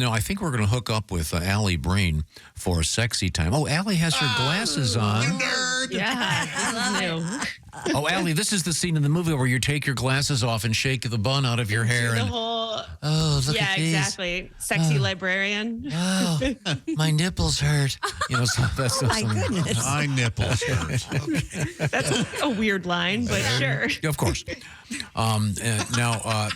No, I think we're going to hook up with Alli Breen for sexy time. Oh, Alli has her glasses on. You nerd. Yeah, this is new. Oh, Alli, this is the scene in the movie where you take your glasses off and shake the bun out of your hair. The And whole, look yeah, at these. exactly. Sexy librarian. Oh, my nipples hurt. You know, so that's My goodness. My nipples hurt. Okay. That's a weird line, but sure. Of course. Now,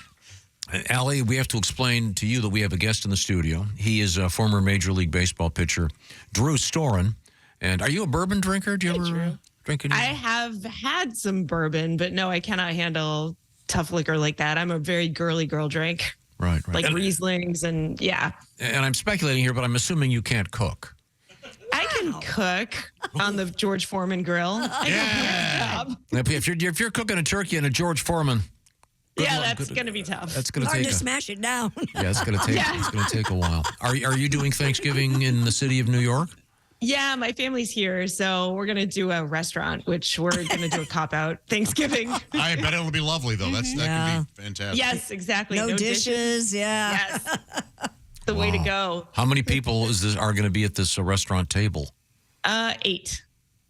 Alli, we have to explain to you that we have a guest in the studio. He is a former Major League Baseball pitcher, Drew Storen. And are you a bourbon drinker? Do you ever drink any? I have had some bourbon, but no, I cannot handle tough liquor like that. I'm a very girly girl drink. Right. Like Rieslings and yeah. And I'm speculating here, but I'm assuming you can't cook. I can cook on the George Foreman grill. Yeah. If you're cooking a turkey in a George Foreman, Yeah, that's going to be tough. that's going to Hard take to smash it down. it's going to take a while. Are you doing Thanksgiving in the city of New York? Yeah, my family's here, so we're going to do a restaurant, which we're going to do a cop-out Thanksgiving. I bet it'll be lovely, though. That could be fantastic. Yes, exactly. No dishes. Yeah. Yes. The way to go. How many people are going to be at this restaurant table? 8.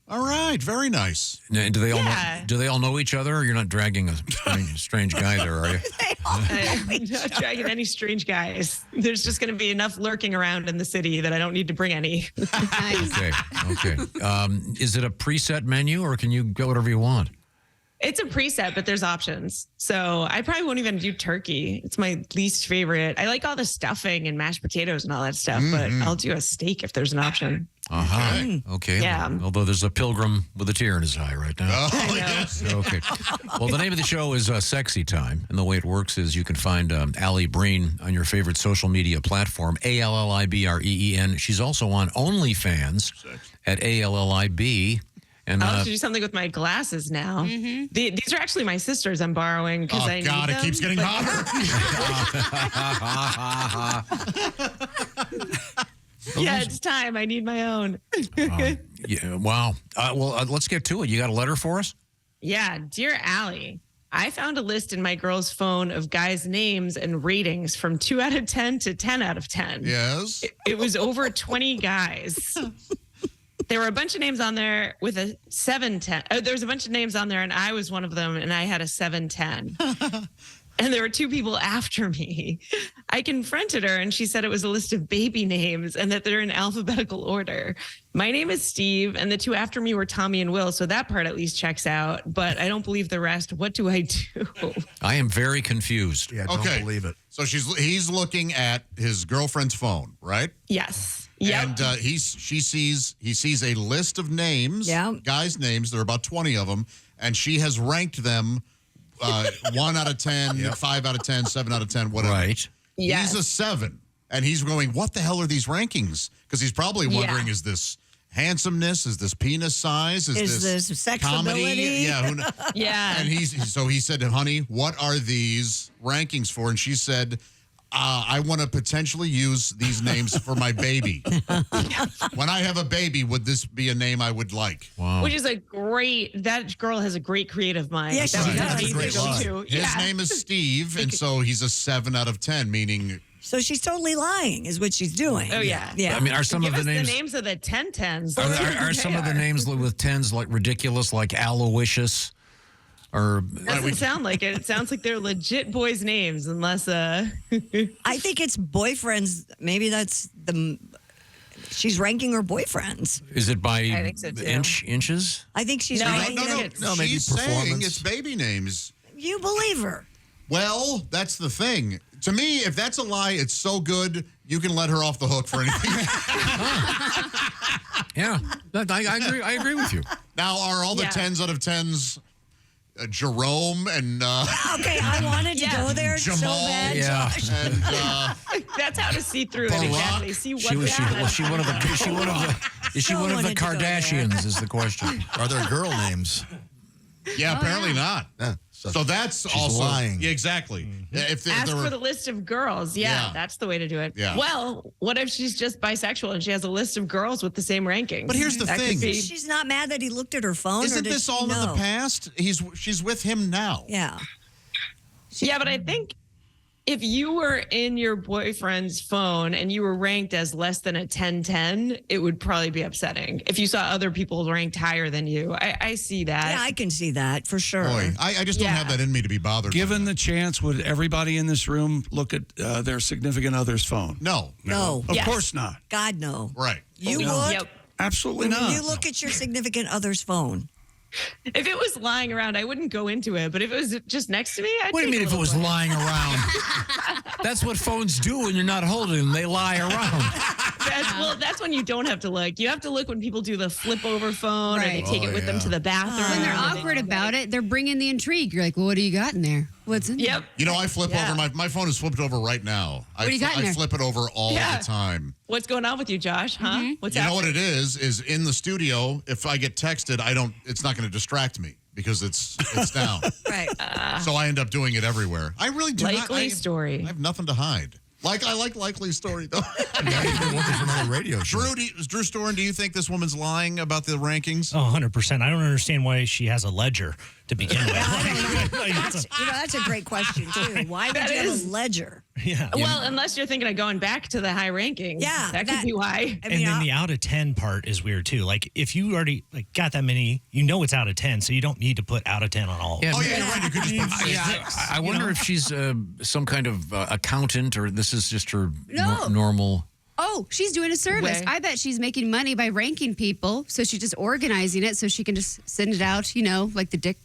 All right. Very nice. Now, do they all Yeah. do they all know each other? Or you're not dragging a strange guy there, are you? I'm not dragging any strange guys. There's just going to be enough lurking around in the city that I don't need to bring any. Okay. Is it a preset menu, or can you go whatever you want? It's a preset, but there's options. So I probably won't even do turkey. It's my least favorite. I like all the stuffing and mashed potatoes and all that stuff, but I'll do a steak if there's an option. Okay. Yeah. Although there's a pilgrim with a tear in his eye right now. Oh, yes. Okay. Well, the name of the show is Sexy Time, and the way it works is you can find Alli Breen on your favorite social media platform, ALLIBREEN. She's also on OnlyFans at ALLIB. And I'll have to do something with my glasses now. These are actually my sister's I'm borrowing because I God, need it them. keeps getting hotter. Yeah, it's time. I need my own. yeah, wow. Let's get to it. You got a letter for us? Yeah, dear Allie, I found a list in my girl's phone of guys' names and ratings from 2 out of 10 to 10 out of 10. Yes. It was over 20 guys. There were a bunch of names on there with a 710. Oh, there was a bunch of names on there, and I was one of them, and I had a 710. And there were 2 people after me. I confronted her, and she said it was a list of baby names and that they're in alphabetical order. My name is Steve, and the 2 after me were Tommy and Will, so that part at least checks out. But I don't believe the rest. What do I do? I am very confused. Yeah, don't believe it. So he's looking at his girlfriend's phone, right? Yes. Yep. And he sees a list of names, guys' names. There are about 20 of them, and she has ranked them 1 out of 10, 5 out of 10, 7 out of 10, whatever. Right. Yes. He's a 7, and he's going, what the hell are these rankings? Because he's probably wondering, is this handsomeness? Is this penis size? Is this sexability? comedy? Yeah. Yeah. And he said, honey, what are these rankings for? And she said, I want to potentially use these names for my baby. When I have a baby, would this be a name I would like? Wow. Which is that girl has a great creative mind. Yeah, That she was does. amazing Great line. too. His Yeah. name is Steve, and so he's a 7 out of 10, meaning... So she's totally lying, is what she's doing. Oh, yeah. Yeah. I mean, are some Give of us the names... the names of the 1010s. Are some of the names with 10s like ridiculous, like Aloysius? Or Doesn't sound like it. It sounds like they're legit boys' names, unless I think it's boyfriends. Maybe that's she's ranking her boyfriends. is it by I think so, too. inches? I think she's No, I ranking think them. it's- No, maybe she's saying performance. it's baby names. You believe her. Well, that's the thing. To me, if that's a lie, it's so good, you can let her off the hook for anything. Yeah, I agree with you. Now, are all the Yeah. 10s out of 10s Jerome and... Okay, I wanted to go there so Jamal. bad. Yeah. Josh. and that's how to see through it Barack. exactly. See what Is she one of the wanted to go there. Kardashians? Is the question. Are there girl names? yeah, apparently not. Yeah, So that's she's also... lying. Yeah, exactly. Yeah, if Ask there were, for the list of girls. Yeah, that's the way to do it. Yeah. Well, what if she's just bisexual and she has a list of girls with the same rankings? But here's the That could thing. be- She's not mad that he looked at her phone. Isn't or did this she all in know? the past? She's with him now. Yeah. Yeah, but I think if you were in your boyfriend's phone and you were ranked as less than a 10-10, it would probably be upsetting. If you saw other people ranked higher than you, I see that. Yeah, I can see that for sure. Boy, I just don't have that in me to be bothered. Given the chance, would everybody in this room look at their significant other's phone? No. No. Of Yes. course not. God, no. Right. You No. would? Yep. Absolutely When not. you look at your significant other's phone. If it was lying around, I wouldn't go into it. But if it was just next to me, I'd What do you take mean a if it was little lying around? That's what phones do when you're not holding them. They lie around. That's when you don't have to look. You have to look when people do the flip over phone or they Right. take it with them to the bathroom. When they're and awkward about it, they're bringing the intrigue. You're like, well, what do you got in there? What's in there? Yep. You know, I flip Yeah. over. My phone is flipped over right now. What do you got in I there? flip it over all Yeah. the time. What's going on with you, Josh? Huh? What's You know happening? what it is in the studio, if I get texted, it's not going to distract me because it's down. Right. So I end up doing it everywhere. I really do not. Likely story. I have nothing to hide. I like likely story though. Yeah, you've been working for another radio show. Drew Storen, do you think this woman's lying about the rankings? Oh, 100%. I don't understand why she has a ledger to begin with. That's a great question, too. Why would That you have is- a ledger? Yeah. Well, unless you're thinking of going back to the high rankings. Yeah, That could be why. I And mean, then the out of 10 part is weird too. Like if you already got that many, you know it's out of 10, so you don't need to put out of 10 on all. Yeah, Oh yeah, you're right. You could just put I wonder if she's some kind of accountant or this is just her No. normal. Oh, she's doing a service. Way. I bet she's making money by ranking people. So she's just organizing it so she can just send it out, like the dick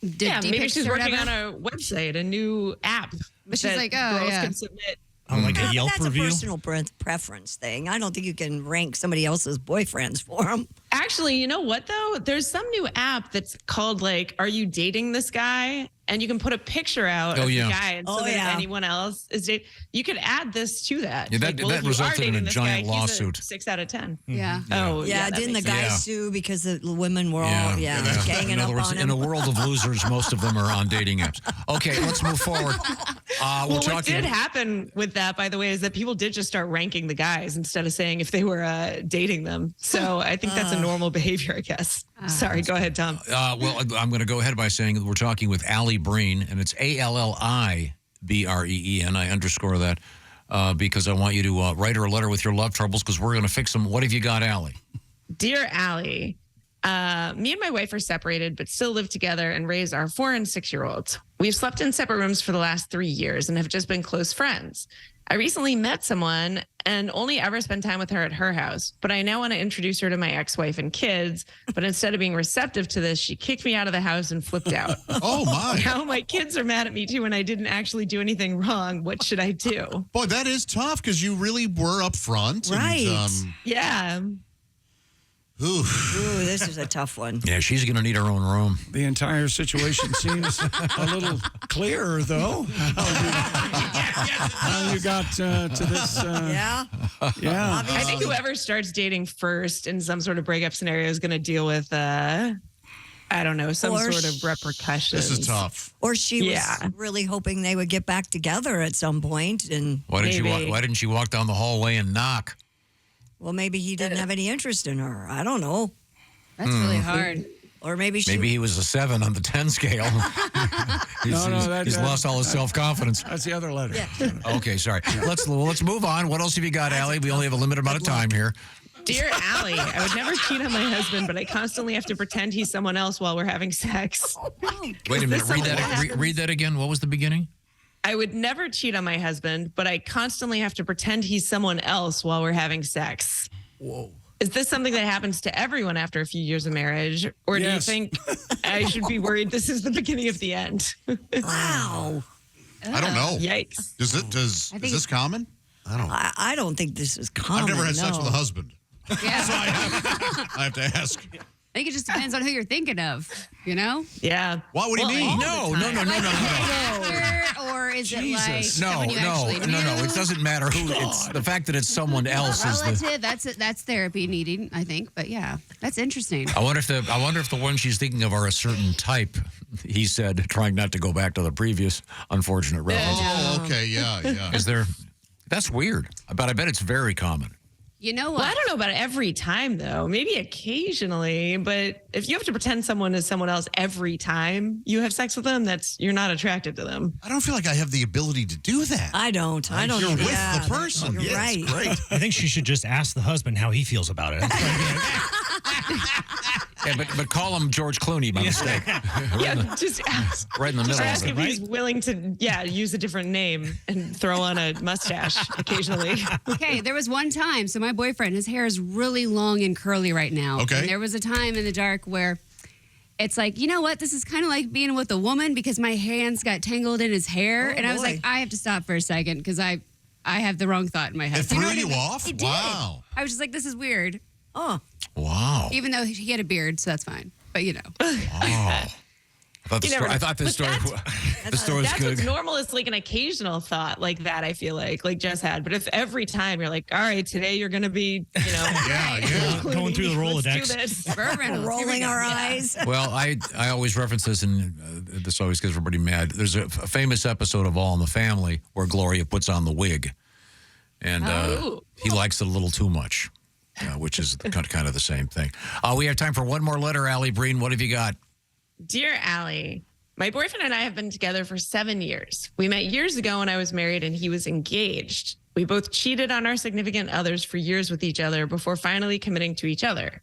Yeah, maybe pics she's or working whatever. on a website, a new app. But she's that like, oh, girls yeah. can submit. On like Yeah, a but Yelp that's review. a personal preference thing. I don't think you can rank somebody else's boyfriends for them. Actually, you know what though? There's some new app that's called like, "Are you dating this guy?" And you can put a picture out Oh, of yeah. the guy, and so Oh, that yeah. if anyone else is dating, you could add this to that. Yeah, that- Like, well, that if you are resulted in dating a this giant guy, he's a lawsuit. 6 out of 10. Yeah. Oh, Yeah, that didn't the makes guy sense. sue because the women were all ganging In up other words, on in a him? world of losers, most of them are on dating apps. Okay, let's move forward. We're Well, what talking. did happen with that, by the way, is that people did just start ranking the guys instead of saying if they were dating them. So I think that's a normal behavior, I guess. Sorry, go ahead, Tom. Well, I'm going to go ahead by saying that we're talking with Alli Breen, and it's ALLIBREEN. I underscore that because I want you to write her a letter with your love troubles because we're going to fix them. What have you got, Alli? Dear Allie, me and my wife are separated, but still live together and raise our 4 and 6-year-olds. We've slept in separate rooms for the last 3 years and have just been close friends. I recently met someone and only ever spent time with her at her house, but I now want to introduce her to my ex-wife and kids. But instead of being receptive to this, she kicked me out of the house and flipped out. Oh my. Now my kids are mad at me too, and I didn't actually do anything wrong. What should I do? Boy, that is tough because you really were up front. Right. And, Yeah. oof. Ooh, this is a tough one. Yeah, she's going to need her own room. The entire situation seems a little clearer, though. How you got to this? Yeah. Yeah. I think whoever starts dating first in some sort of breakup scenario is going to deal with, I don't know, some Or sort of repercussions. This is tough. Or she was Yeah. really hoping they would get back together at some point, and Why didn't Maybe. Why didn't she walk down the hallway and knock? well, maybe he didn't have any interest in her. I don't know. That's really hard. Or maybe she. Maybe he was a 7 on the 10 scale. He's lost all his self-confidence. That's the other letter. Okay, sorry. Let's move on. What else have you got, Allie? We only have a limited amount of time here. Dear Allie, I would never cheat on my husband, but I constantly have to pretend he's someone else while we're having sex. Wait a minute. Is this something that happens? Read that again. What was the beginning? I would never cheat on my husband, but I constantly have to pretend he's someone else while we're having sex. Whoa. Is this something that happens to everyone after a few years of marriage? Or do you Yes. think I should be worried this is the beginning of the end? Wow. I don't know. Yikes. Is this common? I don't think this is common. I've never had sex no. with a husband. Yeah. So I have to ask. I think it just depends on who you're thinking of, Yeah. What do you mean? No. Or is it like Jesus. someone you actually knew? It doesn't matter who. It's the fact that it's someone else is the. Relative, that's therapy needing, I think. But yeah, that's interesting. I wonder if the one she's thinking of are a certain type. He said, trying not to go back to the previous unfortunate relative. Oh, okay. Yeah. Is there? That's weird. But I bet it's very common. You know what? Well, I don't know about every time though. Maybe occasionally, but if you have to pretend someone is someone else every time you have sex with them, you're not attractive to them. I don't feel like I have the ability to do that. I don't. You're with the person. You're right. Great. I think she should just ask the husband how he feels about it. Yeah, but call him George Clooney by mistake. Just ask. Right in the Just middle ask of if it. he's willing to, use a different name and throw on a mustache occasionally. Okay, there was one time. So my boyfriend, his hair is really long and curly right now. Okay. And there was a time in the dark where it's like, you know what? This is kind of like being with a woman because my hands got tangled in his hair. Oh, and I was boy. like, I have to stop for a second because I have the wrong thought in my head. It threw know what I you mean? off? It did. Wow. I was just like, this is weird. Oh, Wow. Even though he had a beard, so that's fine. But I thought this story was That's good. what's normal is like an occasional thought like that, I feel like Jess had. But if every time you're like, all right, today you're going to be, Yeah. Going through the let's Rolodex. do this. rolling our eyes. Well, I always reference this, and this always gets everybody mad. There's a famous episode of All in the Family where Gloria puts on the wig, and he likes it a little too much, which is kind of the same thing. We have time for one more letter, Alli Breen. What have you got? Dear Allie, my boyfriend and I have been together for 7 years. We met years ago when I was married and he was engaged. We both cheated on our significant others for years with each other before finally committing to each other.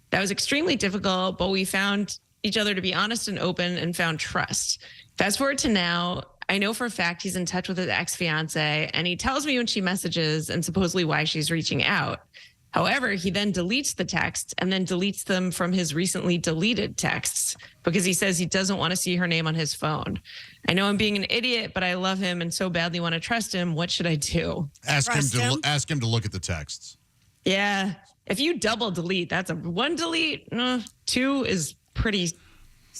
That was extremely difficult, but we found each other to be honest and open and found trust. Fast forward to now, I know for a fact he's in touch with his ex-fiance and he tells me when she messages and supposedly why she's reaching out. However, he then deletes the texts and then deletes them from his recently deleted texts because he says he doesn't want to see her name on his phone. I know I'm being an idiot, but I love him and so badly want to trust him. What should I do? Ask Trust him. Ask him to look at the texts. Yeah. If you double delete, that's a one delete. Two is pretty.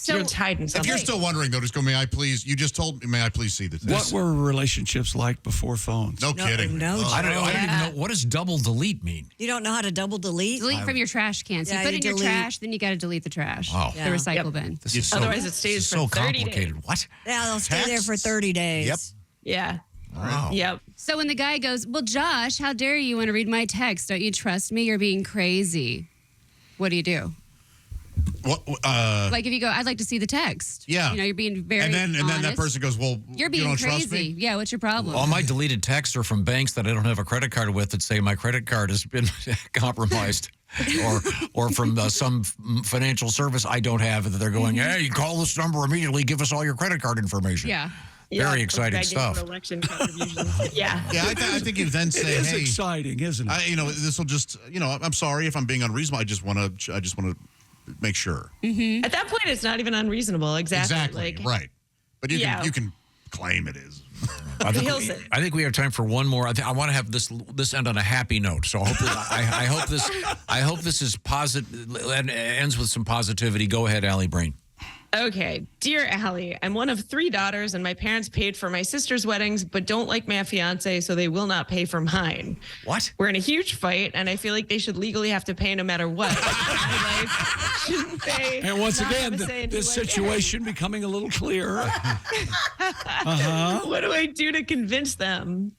You're hiding If something. you're still wondering, though, just go, may I please? You just told me, may I please see the text? What were relationships like before phones? No kidding. no. Oh. I don't even know. What does double delete mean? You don't know how to double delete? delete from your trash can. So Yeah, you put you in your delete. trash, then you got to delete the trash. Wow. The Yeah. recycle bin. This is so, Otherwise it stays this is for so 30 complicated. days. What? Yeah, they'll stay there for 30 days. Yep. Yeah. Wow. Yep. So when the guy goes, well, Josh, how dare you want to read my text? Don't you trust me? You're being crazy. What do you do? What, Like if you go, I'd like to see the text. Yeah. You know, you're being very and then that honest. person goes, well, You're being you don't trust crazy. me? Yeah, what's your problem? All my deleted texts are from banks that I don't have a credit card with that say my credit card has been compromised. or from some financial service I don't have that they're going, hey, you call this number immediately, give us all your credit card information. Yeah. Very Yeah, exciting begging stuff. for election contributions. Yeah. Yeah, I think you then It say, is hey, exciting, isn't it? this will just, I'm sorry if I'm being unreasonable. I just want to make sure. At that point, it's not even unreasonable. Exactly. Like, right. But you Yeah. can claim it is. I He'll say- think we have time for one more. I want to have this end on a happy note. So I hope this is positive and ends with some positivity. Go ahead, Alli Breen. Okay, dear Allie, I'm one of 3 daughters, and my parents paid for my sister's weddings, but don't like my fiance, so they will not pay for mine. What? We're in a huge fight, and I feel like they should legally have to pay no matter what. My life shouldn't they? And once not again, have a say in this who I marry? situation becoming a little clearer. What do I do to convince them?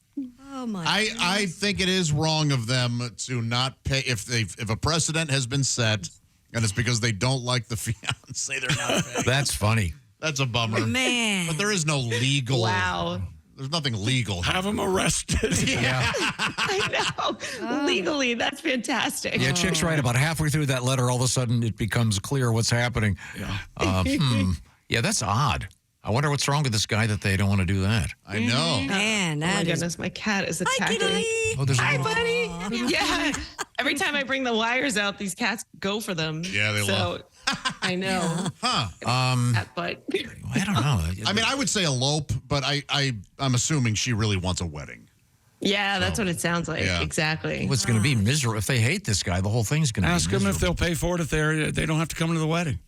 Oh, my I think it is wrong of them to not pay if a precedent has been set and it's because they don't like the fiance, they're not paying. That's funny. That's a bummer. Man. But there is no legal. Wow. There's nothing legal. Have them arrested. Yeah. I know. Legally, that's fantastic. Yeah, Chick's right. About halfway through that letter, all of a sudden it becomes clear what's happening. Yeah. Yeah, that's odd. I wonder what's wrong with this guy that they don't want to do that. I know. Man, Oh my that is. goodness, my cat is Hi, attacking me. kitty. Oh, there's Hi, a little, buddy. Yeah. Every time I bring the wires out, these cats go for them. Yeah, they love. I know. Cat butt. I don't know. I mean, I would say elope, but I'm assuming she really wants a wedding. Yeah, that's what it sounds like. Yeah. Exactly. What's going to be miserable if they hate this guy? The whole thing's going to be Ask them miserable. if they'll pay for it if they don't have to come to the wedding.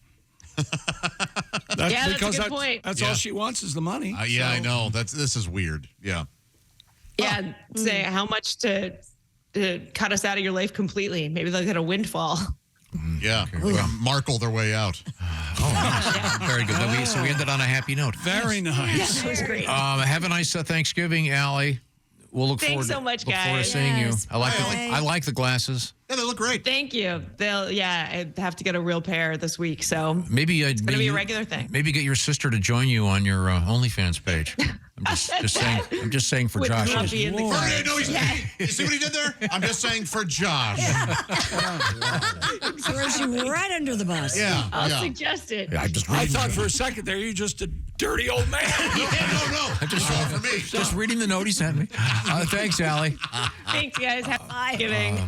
Yeah, that's a good point. That's Yeah. all she wants is the money. Yeah, I So- know. This is weird. Yeah. Yeah. Say how much to cut us out of your life completely. Maybe they'll get a windfall. Yeah. Markle their way out. Very good. So we ended on a happy note. Very nice. That was great. Have a nice Thanksgiving, Allie. we'll look Thanks forward. so much, look forward to guys. seeing you. Yes, I like bye. I like the glasses. Yeah, they look great. Thank you. I have to get a real pair this week, so Maybe it's gonna be a regular thing. Maybe get your sister to join you on your OnlyFans page. I'm just saying. I'm just saying for Would Josh. not be in the For, cards. no, you see what he did there? I'm just saying for Josh. Throws you right under the bus. Yeah. I'll yeah. suggest it. I just I reading, thought for a second there you just a dirty old man. No. Just for me. just reading the note he sent me. Thanks, Allie. Thanks, guys. Happy Thanksgiving.